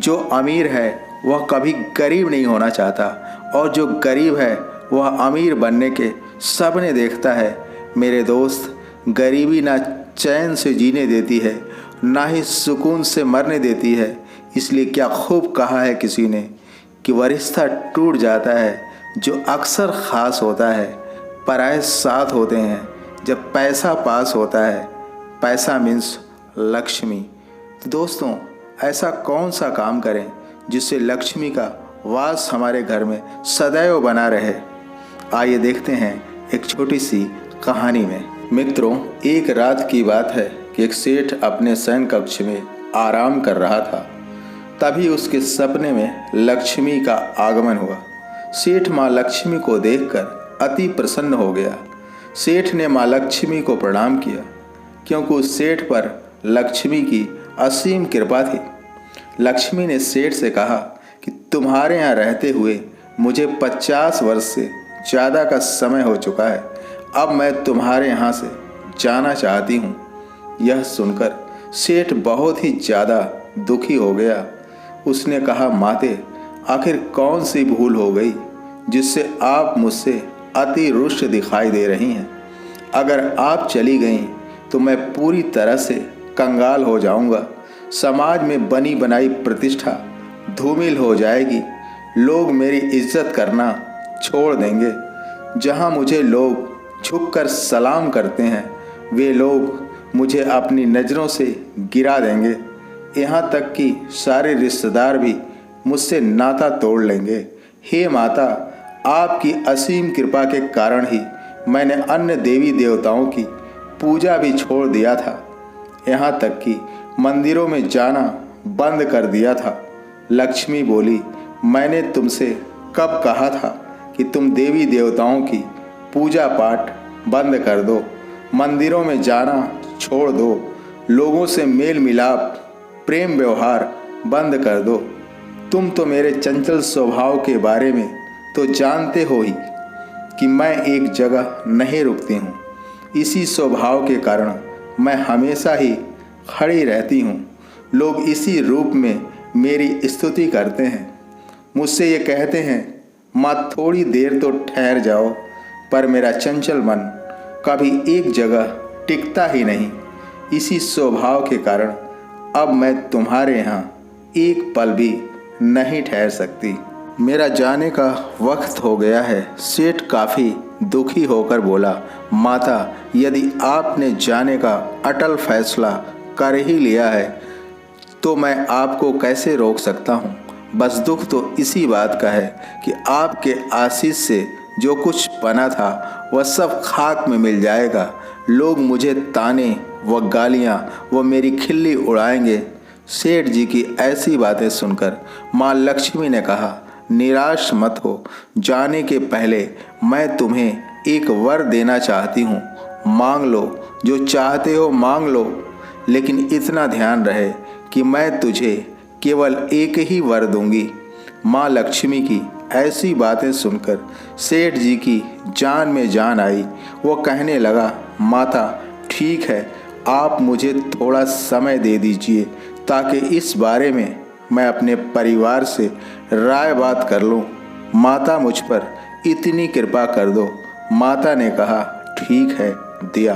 जो अमीर है वह कभी गरीब नहीं होना चाहता, और जो गरीब है वह अमीर बनने के सपने देखता है। मेरे दोस्त, गरीबी ना चैन से जीने देती है, ना ही सुकून से मरने देती है। इसलिए क्या खूब कहा है किसी ने कि वह रिश्ता टूट जाता है जो अक्सर ख़ास होता है, पराए साथ होते हैं जब पैसा पास होता है। पैसा मीन्स लक्ष्मी। तो दोस्तों, ऐसा कौन सा काम करें जिससे लक्ष्मी का वास हमारे घर में सदैव बना रहे? आइए देखते हैं एक छोटी सी कहानी में। मित्रों, एक रात की बात है कि एक सेठ अपने शयन कक्ष में आराम कर रहा था। तभी उसके सपने में लक्ष्मी का आगमन हुआ। सेठ माँ लक्ष्मी को देखकर अति प्रसन्न हो गया। सेठ ने माँ लक्ष्मी को प्रणाम किया, क्योंकि उस सेठ पर लक्ष्मी की असीम कृपा थी। लक्ष्मी ने सेठ से कहा कि तुम्हारे यहाँ रहते हुए मुझे 50 वर्ष से ज़्यादा का समय हो चुका है। अब मैं तुम्हारे यहाँ से जाना चाहती हूँ। यह सुनकर सेठ बहुत ही ज़्यादा दुखी हो गया। उसने कहा, माते, आखिर कौन सी भूल हो गई जिससे आप मुझसे अति रुष्ट दिखाई दे रही हैं? अगर आप चली गईं तो मैं पूरी तरह से कंगाल हो जाऊंगा। समाज में बनी बनाई प्रतिष्ठा धूमिल हो जाएगी। लोग मेरी इज्जत करना छोड़ देंगे। जहां मुझे लोग झुककर सलाम करते हैं, वे लोग मुझे अपनी नज़रों से गिरा देंगे। यहाँ तक कि सारे रिश्तेदार भी मुझसे नाता तोड़ लेंगे। हे माता, आपकी असीम कृपा के कारण ही मैंने अन्य देवी देवताओं की पूजा भी छोड़ दिया था। यहाँ तक कि मंदिरों में जाना बंद कर दिया था। लक्ष्मी बोली, मैंने तुमसे कब कहा था कि तुम देवी देवताओं की पूजा पाठ बंद कर दो, मंदिरों में जाना छोड़ दो, लोगों से मेल मिलाप प्रेम व्यवहार बंद कर दो। तुम तो मेरे चंचल स्वभाव के बारे में तो जानते हो ही कि मैं एक जगह नहीं रुकती हूँ। इसी स्वभाव के कारण मैं हमेशा ही खड़ी रहती हूँ। लोग इसी रूप में मेरी स्तुति करते हैं। मुझसे ये कहते हैं, माँ थोड़ी देर तो ठहर जाओ, पर मेरा चंचल मन कभी एक जगह टिकता ही नहीं। इसी स्वभाव के कारण अब मैं तुम्हारे यहाँ एक पल भी नहीं ठहर सकती। मेरा जाने का वक्त हो गया है। सेठ काफ़ी दुखी होकर बोला, माता, यदि आपने जाने का अटल फैसला कर ही लिया है तो मैं आपको कैसे रोक सकता हूँ। बस दुख तो इसी बात का है कि आपके आशीष से जो कुछ बना था वह सब खाक में मिल जाएगा। लोग मुझे ताने व गालियाँ व मेरी खिल्ली उड़ाएंगे। सेठ जी की ऐसी बातें सुनकर माँ लक्ष्मी ने कहा, निराश मत हो। जाने के पहले मैं तुम्हें एक वर देना चाहती हूँ। मांग लो, जो चाहते हो मांग लो, लेकिन इतना ध्यान रहे कि मैं तुझे केवल एक ही वर दूंगी। माँ लक्ष्मी की ऐसी बातें सुनकर सेठ जी की जान में जान आई। वो कहने लगा, माता, ठीक है, आप मुझे थोड़ा समय दे दीजिए ताकि इस बारे में मैं अपने परिवार से राय बात कर लूं। माता, मुझ पर इतनी कृपा कर दो। माता ने कहा, ठीक है दिया,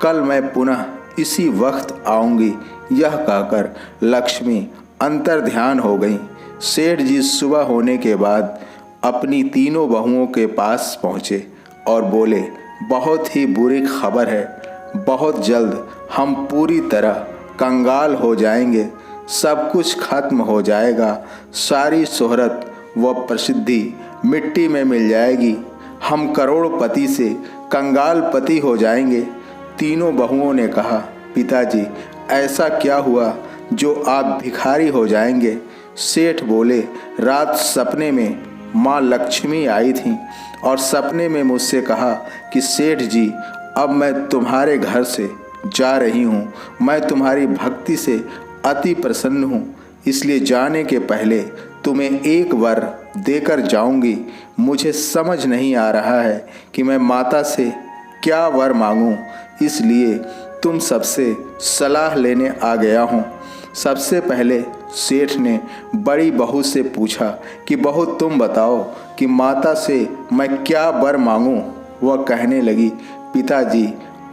कल मैं पुनः इसी वक्त आऊँगी। यह कहकर लक्ष्मी अंतर ध्यान हो गई। सेठ जी सुबह होने के बाद अपनी तीनों बहुओं के पास पहुँचे और बोले, बहुत ही बुरी खबर है। बहुत जल्द हम पूरी तरह कंगाल हो जाएंगे। सब कुछ खत्म हो जाएगा। सारी शोहरत व प्रसिद्धि मिट्टी में मिल जाएगी। हम करोड़पति से कंगालपति हो जाएंगे। तीनों बहुओं ने कहा, पिताजी, ऐसा क्या हुआ जो आप भिखारी हो जाएंगे? सेठ बोले, रात सपने में माँ लक्ष्मी आई थी और सपने में मुझसे कहा कि सेठ जी, अब मैं तुम्हारे घर से जा रही हूँ। मैं तुम्हारी भक्ति से अति प्रसन्न हूँ, इसलिए जाने के पहले तुम्हें एक वर देकर जाऊँगी। मुझे समझ नहीं आ रहा है कि मैं माता से क्या वर मांगूँ, इसलिए तुम सबसे सलाह लेने आ गया हूँ। सबसे पहले सेठ ने बड़ी बहू से पूछा कि बहू तुम बताओ कि माता से मैं क्या वर मांगूं। वह कहने लगी, पिताजी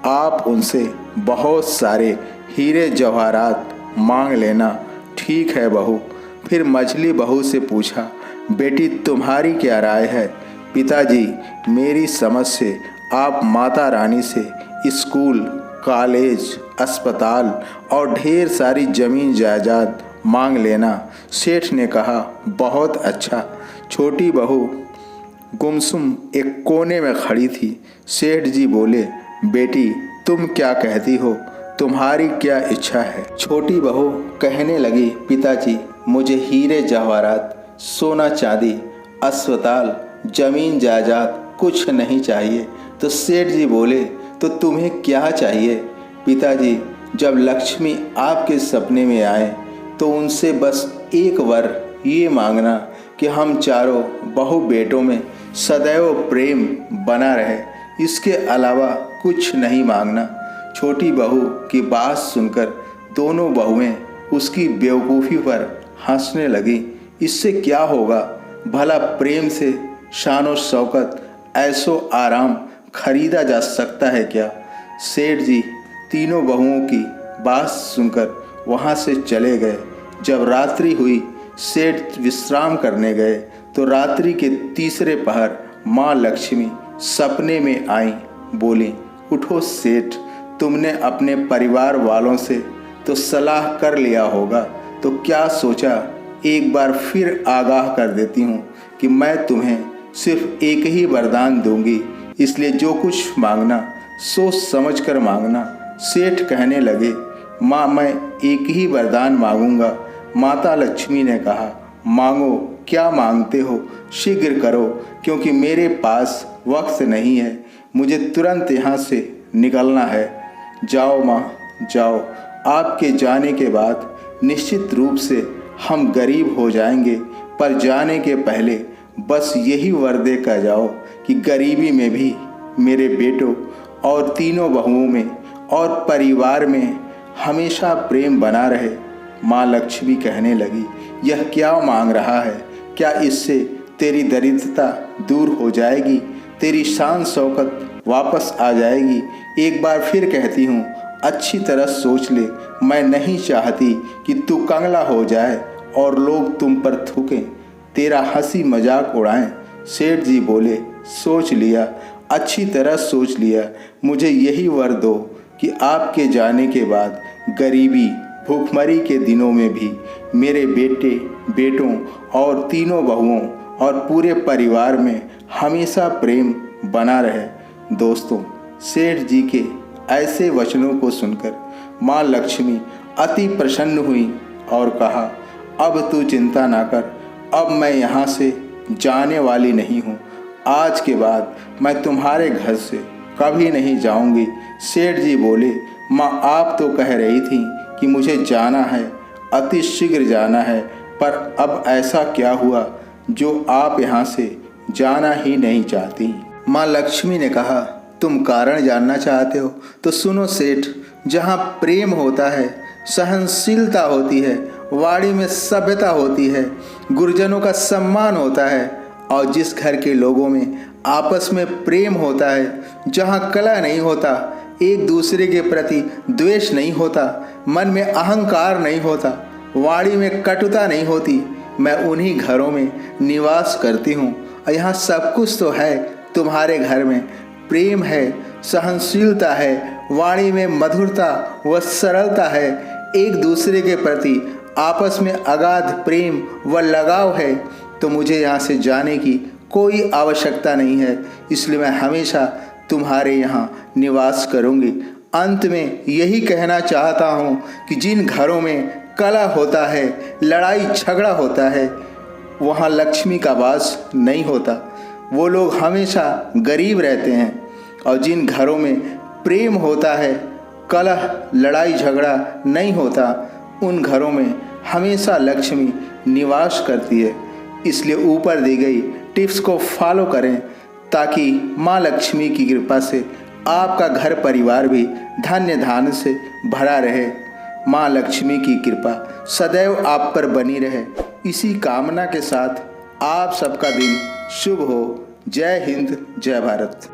आप उनसे बहुत सारे हीरे जवाहरात मांग लेना। ठीक है बहू। फिर मझली बहू से पूछा, बेटी तुम्हारी क्या राय है। पिताजी मेरी समझ से आप माता रानी से स्कूल, कॉलेज, अस्पताल और ढेर सारी ज़मीन जायदाद मांग लेना। सेठ ने कहा, बहुत अच्छा। छोटी बहू गुमसुम एक कोने में खड़ी थी। सेठ जी बोले, बेटी तुम क्या कहती हो, तुम्हारी क्या इच्छा है। छोटी बहू कहने लगी, पिताजी मुझे हीरे जवाहरात, सोना चांदी, अस्पताल, ज़मीन जायदाद कुछ नहीं चाहिए। तो सेठ जी बोले, तो तुम्हें क्या चाहिए। पिताजी जब लक्ष्मी आपके सपने में आए तो उनसे बस एक वर ये मांगना कि हम चारों बहू बेटों में सदैव प्रेम बना रहे, इसके अलावा कुछ नहीं मांगना। छोटी बहू की बात सुनकर दोनों बहुएं उसकी बेवकूफ़ी पर हंसने लगी। इससे क्या होगा, भला प्रेम से शान शौकत, ऐसो आराम खरीदा जा सकता है क्या। सेठ जी तीनों बहुओं की बात सुनकर वहाँ से चले गए। जब रात्रि हुई, सेठ विश्राम करने गए तो रात्रि के तीसरे पहर माँ लक्ष्मी सपने में आई। बोली, उठो सेठ, तुमने अपने परिवार वालों से तो सलाह कर लिया होगा, तो क्या सोचा एक बार फिर आगाह कर देती हूँ कि मैं तुम्हें सिर्फ एक ही वरदान दूंगी, इसलिए जो कुछ मांगना सोच समझ कर मांगना। सेठ कहने लगे, माँ मैं एक ही वरदान मांगूंगा। माता लक्ष्मी ने कहा, मांगो, क्या मांगते हो, शीघ्र करो, क्योंकि मेरे पास वक्त नहीं है, मुझे तुरंत यहाँ से निकलना है। जाओ माँ जाओ, आपके जाने के बाद निश्चित रूप से हम गरीब हो जाएंगे, पर जाने के पहले बस यही वर दे कर जाओ कि गरीबी में भी मेरे बेटों और तीनों बहुओं में और परिवार में हमेशा प्रेम बना रहे। माँ लक्ष्मी कहने लगी, यह क्या मांग रहा है, क्या इससे तेरी दरिद्रता दूर हो जाएगी, तेरी शान शौकत वापस आ जाएगी। एक बार फिर कहती हूँ, अच्छी तरह सोच ले, मैं नहीं चाहती कि तू कंगला हो जाए और लोग तुम पर थूकें, तेरा हंसी मजाक उड़ाएं। सेठ जी बोले, सोच लिया, अच्छी तरह सोच लिया। मुझे यही वर दो कि आपके जाने के बाद गरीबी भूखमरी के दिनों में भी मेरे बेटे बेटों और तीनों बहुओं और पूरे परिवार में हमेशा प्रेम बना रहे। दोस्तों, सेठ जी के ऐसे वचनों को सुनकर माँ लक्ष्मी अति प्रसन्न हुई और कहा, अब तू चिंता ना कर, अब मैं यहाँ से जाने वाली नहीं हूँ। आज के बाद मैं तुम्हारे घर से कभी नहीं जाऊँगी। सेठ जी बोले, माँ आप तो कह रही थी कि मुझे जाना है, अति शीघ्र जाना है, पर अब ऐसा क्या हुआ जो आप यहाँ से जाना ही नहीं चाहती। माँ लक्ष्मी ने कहा, तुम कारण जानना चाहते हो तो सुनो सेठ, जहाँ प्रेम होता है, सहनशीलता होती है, वाणी में सभ्यता होती है, गुरुजनों का सम्मान होता है और जिस घर के लोगों में आपस में प्रेम होता है, जहाँ कलह नहीं होता, एक दूसरे के प्रति द्वेष नहीं होता, मन में अहंकार नहीं होता, वाणी में कटुता नहीं होती, मैं उन्हीं घरों में निवास करती हूँ। यहाँ सब कुछ तो है, तुम्हारे घर में प्रेम है, सहनशीलता है, वाणी में मधुरता व सरलता है, एक दूसरे के प्रति आपस में अगाध प्रेम व लगाव है, तो मुझे यहाँ से जाने की कोई आवश्यकता नहीं है, इसलिए मैं हमेशा तुम्हारे यहाँ निवास करूँगी। अंत में यही कहना चाहता हूँ कि जिन घरों में कलह होता है, लड़ाई झगड़ा होता है, वहाँ लक्ष्मी का वास नहीं होता, वो लोग हमेशा गरीब रहते हैं। और जिन घरों में प्रेम होता है, कलह लड़ाई झगड़ा नहीं होता, उन घरों में हमेशा लक्ष्मी निवास करती है। इसलिए ऊपर दी गई टिप्स को फॉलो करें ताकि माँ लक्ष्मी की कृपा से आपका घर परिवार भी धन्य धान्य से भरा रहे। माँ लक्ष्मी की कृपा सदैव आप पर बनी रहे, इसी कामना के साथ आप सबका दिन शुभ हो। जय हिंद, जय भारत।